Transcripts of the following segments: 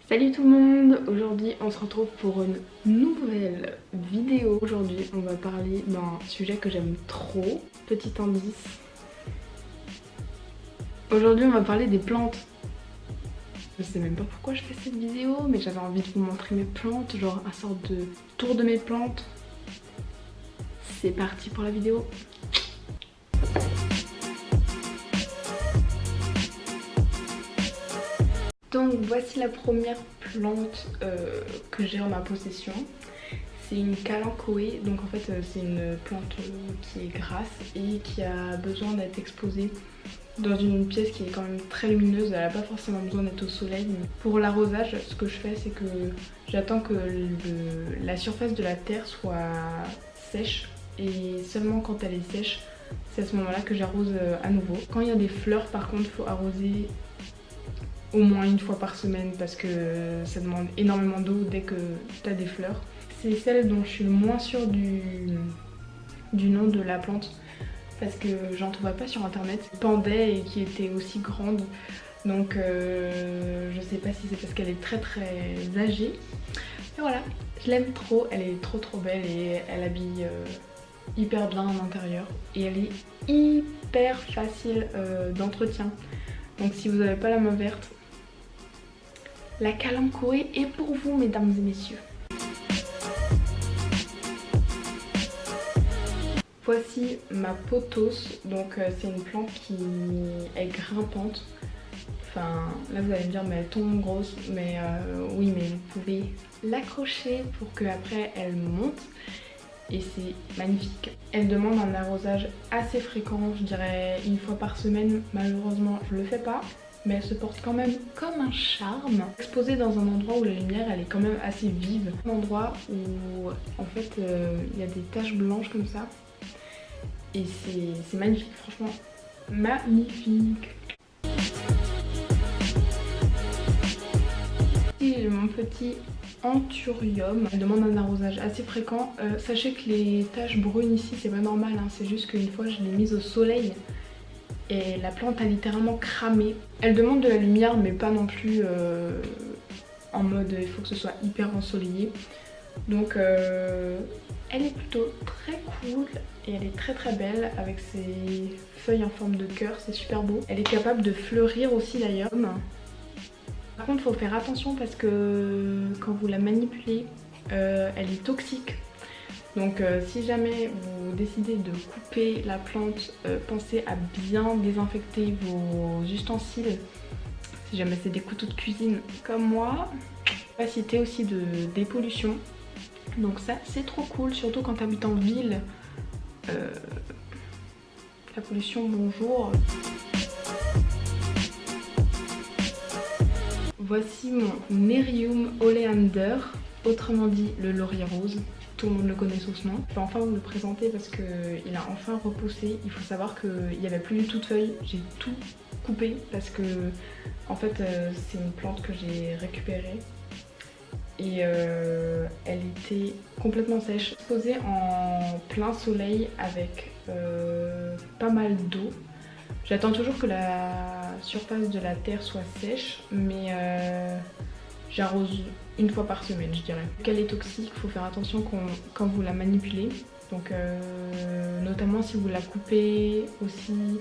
Salut tout le monde, aujourd'hui on se retrouve pour une nouvelle vidéo. Aujourd'hui on va parler d'un sujet que j'aime trop, petit indice. Aujourd'hui on va parler des plantes. Je sais même pas pourquoi je fais cette vidéo, mais j'avais envie de vous montrer mes plantes, genre un sorte de tour de mes plantes. C'est parti pour la vidéo. Donc voici la première plante que j'ai en ma possession. C'est une Kalanchoé, donc en fait c'est une plante qui est grasse et qui a besoin d'être exposée dans une pièce qui est quand même très lumineuse. Elle n'a pas forcément besoin d'être au soleil. Pour l'arrosage, ce que je fais c'est que j'attends que la surface de la terre soit sèche et seulement quand elle est sèche, c'est à ce moment là que j'arrose à nouveau. Quand il y a des fleurs par contre, il faut arroser au moins une fois par semaine parce que ça demande énormément d'eau dès que tu as des fleurs. C'est celle dont je suis le moins sûre du nom de la plante parce que j'en trouvais pas sur internet. Elle pendait et qui était aussi grande, donc je sais pas si c'est parce qu'elle est très âgée. Mais voilà, je l'aime trop, elle est trop belle et elle habille hyper bien à l'intérieur et elle est hyper facile d'entretien. Donc si vous n'avez pas la main verte, la Kalanchoé est pour vous, mesdames et messieurs. Voici ma pothos, donc c'est une plante qui est grimpante. Enfin, là vous allez me dire, mais elle tombe grosse, mais oui, mais vous pouvez l'accrocher pour qu'après elle monte. Et c'est magnifique. Elle demande un arrosage assez fréquent, je dirais une fois par semaine. Malheureusement, je le fais pas, mais elle se porte quand même comme un charme. Exposée dans un endroit où la lumière elle est quand même assez vive. Un endroit où en fait il y a des taches blanches comme ça. Et c'est magnifique, franchement magnifique. Et mon petit Anthurium, elle demande un arrosage assez fréquent. Sachez que les taches brunes ici c'est pas normal, hein. C'est juste qu'une fois je l'ai mise au soleil et la plante a littéralement cramé. Elle demande de la lumière mais pas non plus en mode il faut que ce soit hyper ensoleillé. Donc elle est plutôt très cool et elle est très belle avec ses feuilles en forme de cœur, c'est super beau. Elle est capable de fleurir aussi d'ailleurs. Par contre, il faut faire attention parce que quand vous la manipulez, elle est toxique. Donc si jamais vous décidez de couper la plante, pensez à bien désinfecter vos ustensiles. Si jamais c'est des couteaux de cuisine comme moi. Capacité aussi de dépollution. Donc ça c'est trop cool, surtout quand tu habites en ville. La pollution, bonjour. Voici mon Nerium oleander, autrement dit le laurier rose. Tout le monde le connaît sous ce nom. Je vais enfin vous le présenter parce qu'il a enfin repoussé. Il faut savoir qu'il n'y avait plus du tout de feuilles. J'ai tout coupé parce que en fait c'est une plante que j'ai récupérée. Et elle était complètement sèche. Posée en plein soleil avec pas mal d'eau. J'attends toujours que la surface de la terre soit sèche, mais j'arrose une fois par semaine, je dirais. Qu'elle est toxique, il faut faire attention quand vous la manipulez. Donc notamment si vous la coupez aussi,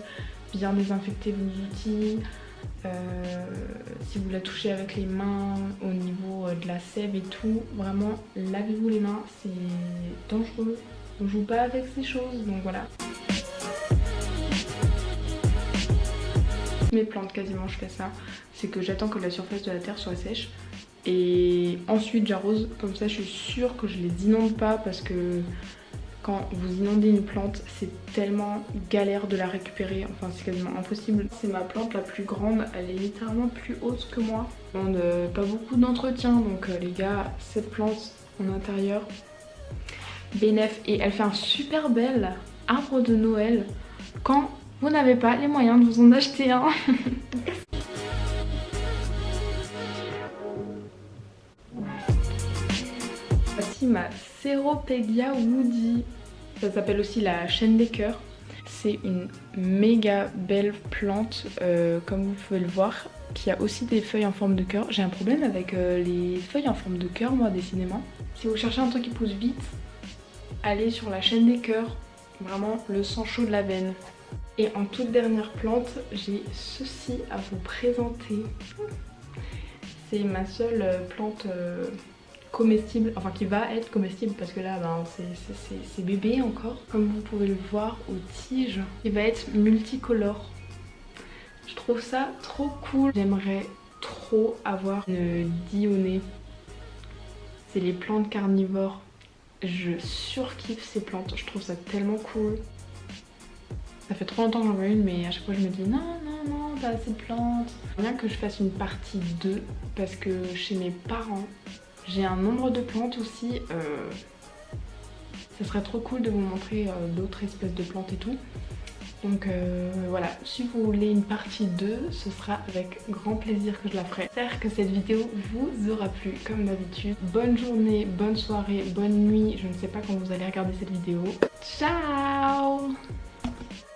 bien désinfecter vos outils. Si vous la touchez avec les mains au niveau de la sève et tout, vraiment lavez-vous les mains, c'est dangereux. On joue pas avec ces choses, donc voilà. Mes plantes quasiment je fais ça, c'est que j'attends que la surface de la terre soit sèche et ensuite j'arrose, comme ça je suis sûre que je les inonde pas parce que quand vous inondez une plante c'est tellement galère de la récupérer, enfin c'est quasiment impossible. C'est ma plante la plus grande, elle est littéralement plus haute que moi. Elle demande pas beaucoup d'entretien donc les gars, cette plante en intérieur, bénef, et elle fait un super bel arbre de Noël quand vous n'avez pas les moyens de vous en acheter un. Voici ma Ceropegia woody. Ça s'appelle aussi la chaîne des cœurs. C'est une méga belle plante, comme vous pouvez le voir, qui a aussi des feuilles en forme de cœur. J'ai un problème avec les feuilles en forme de cœur, moi, décidément. Si vous cherchez un truc qui pousse vite, allez sur la chaîne des cœurs. Vraiment le sang chaud de la veine. Et en toute dernière plante, j'ai ceci à vous présenter. C'est ma seule plante comestible, enfin qui va être comestible parce que là ben, c'est bébé encore. Comme vous pouvez le voir aux tiges, il va être multicolore. Je trouve ça trop cool. J'aimerais trop avoir une dionée. C'est les plantes carnivores. Je surkiffe ces plantes, je trouve ça tellement cool. Ça fait trop longtemps que j'en veux une, mais à chaque fois je me dis non, non, non, pas assez de plantes. Bien que je fasse une partie 2 parce que chez mes parents, j'ai un nombre de plantes aussi. Ça serait trop cool de vous montrer d'autres espèces de plantes et tout. Donc voilà, si vous voulez une partie 2, ce sera avec grand plaisir que je la ferai. J'espère que cette vidéo vous aura plu comme d'habitude. Bonne journée, bonne soirée, bonne nuit. Je ne sais pas quand vous allez regarder cette vidéo. Ciao!